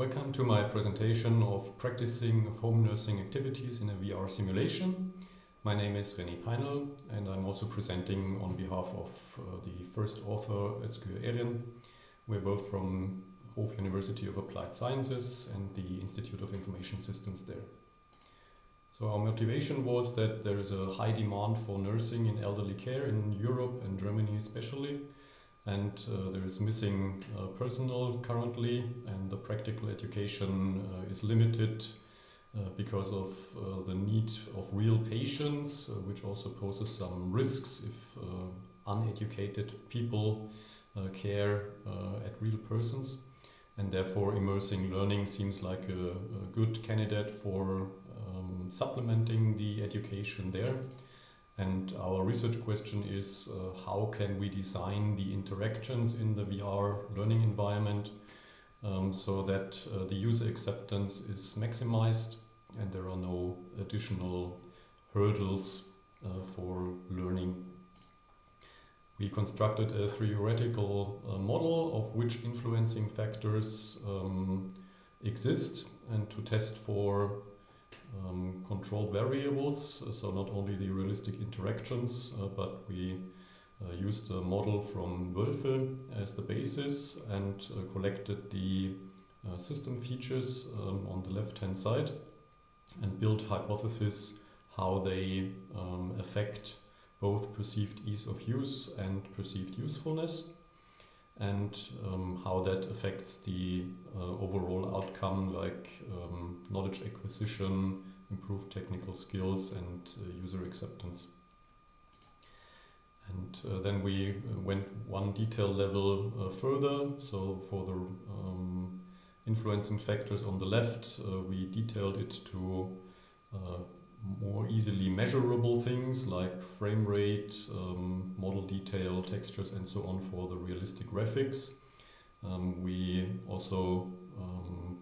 Welcome to my presentation of practicing of home nursing activities in a VR simulation. My name is René Peinl and I'm also presenting on behalf of the first author at Erin. We're both from Hof University of Applied Sciences and the Institute of Information Systems there. So our motivation was that there is a high demand for nursing in elderly care in Europe and Germany especially. And there is missing personnel currently, and the practical education is limited because of the need of real patients, which also poses some risks if uneducated people care at real persons. And therefore immersing learning seems like a good candidate for supplementing the education there. And our research question is how can we design the interactions in the VR learning environment so that the user acceptance is maximized and there are no additional hurdles for learning. We constructed a theoretical model of which influencing factors exist and to test for controlled variables, so not only the realistic interactions, but we used a model from Wölfe as the basis and collected the system features on the left-hand side and built hypotheses how they affect both perceived ease of use and perceived usefulness, and how that affects the overall outcome, like knowledge acquisition, improved technical skills and user acceptance. And then we went one detail level further. So for the influencing factors on the left, we detailed it to more easily measurable things like frame rate, model detail, textures and so on for the realistic graphics. We also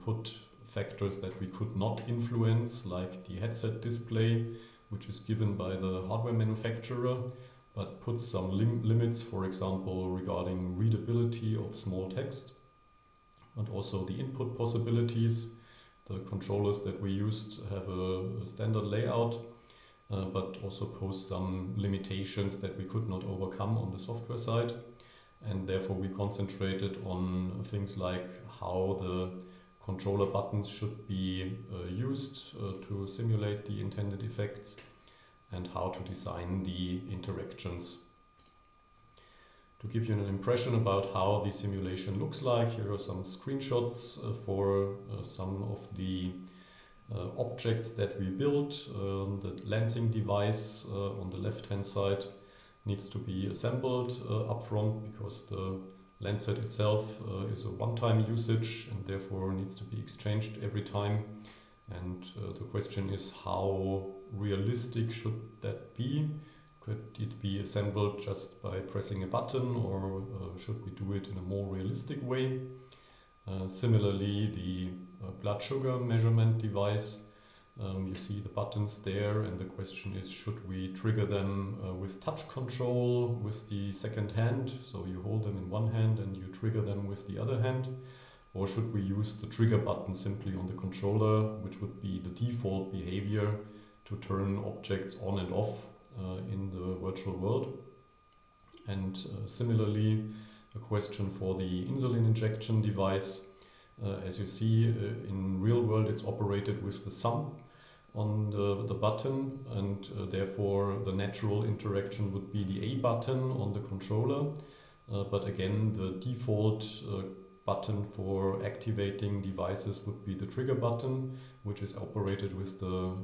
put factors that we could not influence, like the headset display, which is given by the hardware manufacturer, but puts some limits, for example, regarding readability of small text, and also the input possibilities. The controllers that we used have a standard layout, but also pose some limitations that we could not overcome on the software side. And therefore we concentrated on things like how the controller buttons should be used to simulate the intended effects and how to design the interactions. To give you an impression about how the simulation looks like, here are some screenshots for some of the objects that we built. The lancing device on the left-hand side needs to be assembled up front because the lancet itself is a one-time usage and therefore needs to be exchanged every time. And the question is, how realistic should that be? Could it be assembled just by pressing a button, or should we do it in a more realistic way? Similarly, the blood sugar measurement device, you see the buttons there, and the question is, should we trigger them with touch control with the second hand? So you hold them in one hand and you trigger them with the other hand. Or should we use the trigger button simply on the controller, which would be the default behavior to turn objects on and off in the virtual world? And similarly, a question for the insulin injection device. As you see, in real world it's operated with the thumb on the button, and therefore the natural interaction would be the A button on the controller. But again, the default button for activating devices would be the trigger button, which is operated with the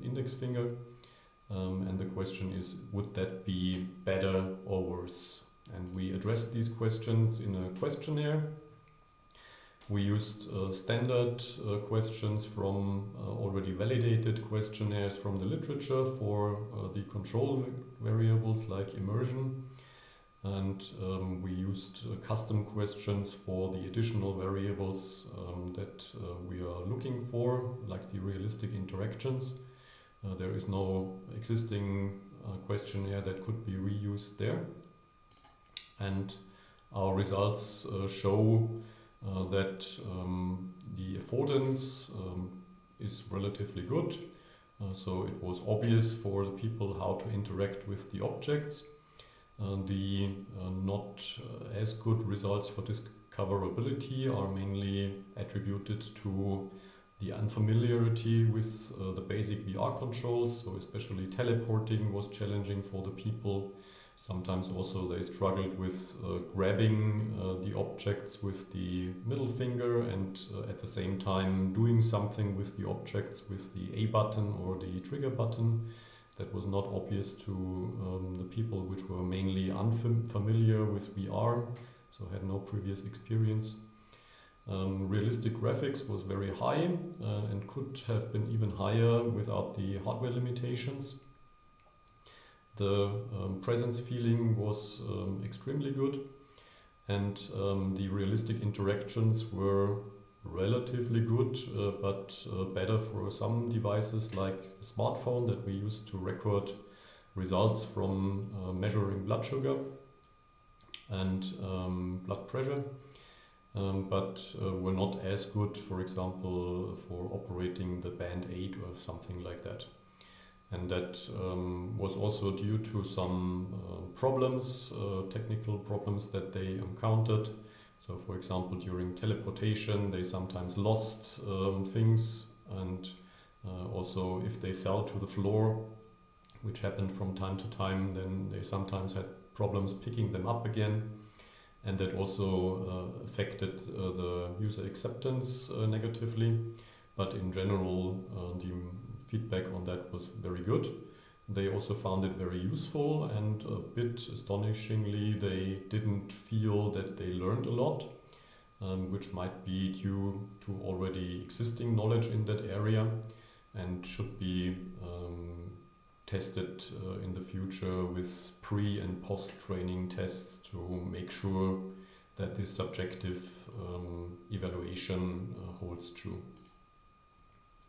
index finger. And the question is, would that be better or worse? And we addressed these questions in a questionnaire. We used standard questions from already validated questionnaires from the literature for the control variables like immersion. And we used custom questions for the additional variables that we are looking for, like the realistic interactions. There is no existing questionnaire that could be reused there. And our results show that the affordance is relatively good. So it was obvious for the people how to interact with the objects. The not as good results for discoverability are mainly attributed to the unfamiliarity with the basic VR controls, so especially teleporting was challenging for the people. Sometimes also they struggled with grabbing the objects with the middle finger and at the same time doing something with the objects with the A button or the trigger button. That was not obvious to the people which were mainly unfamiliar with VR, so had no previous experience. Realistic graphics was very high and could have been even higher without the hardware limitations. The presence feeling was extremely good, and the realistic interactions were relatively good, but better for some devices like the smartphone that we use to record results from measuring blood sugar and blood pressure. But were not as good, for example, for operating the Band 8 or something like that. And that was also due to some problems, technical problems that they encountered. So, for example, during teleportation, they sometimes lost things, and also if they fell to the floor, which happened from time to time, then they sometimes had problems picking them up again. And that also affected the user acceptance negatively. But in general, the feedback on that was very good. They also found it very useful, and a bit astonishingly, they didn't feel that they learned a lot, which might be due to already existing knowledge in that area and should be tested in the future with pre- and post-training tests to make sure that this subjective evaluation holds true.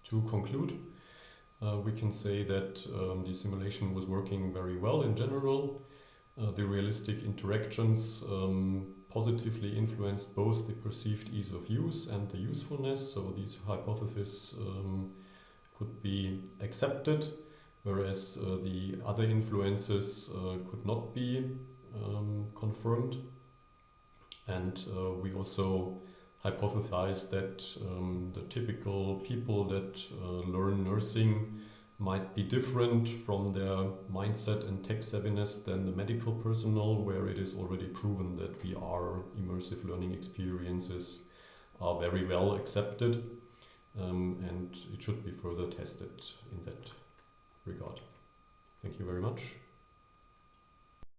To conclude, we can say that the simulation was working very well in general. The realistic interactions positively influenced both the perceived ease of use and the usefulness, so these hypotheses could be accepted, whereas the other influences could not be confirmed. And we also hypothesized that the typical people that learn nursing might be different from their mindset and tech savviness than the medical personnel, where it is already proven that VR immersive learning experiences are very well accepted, and it should be further tested in that regard. Thank you very much.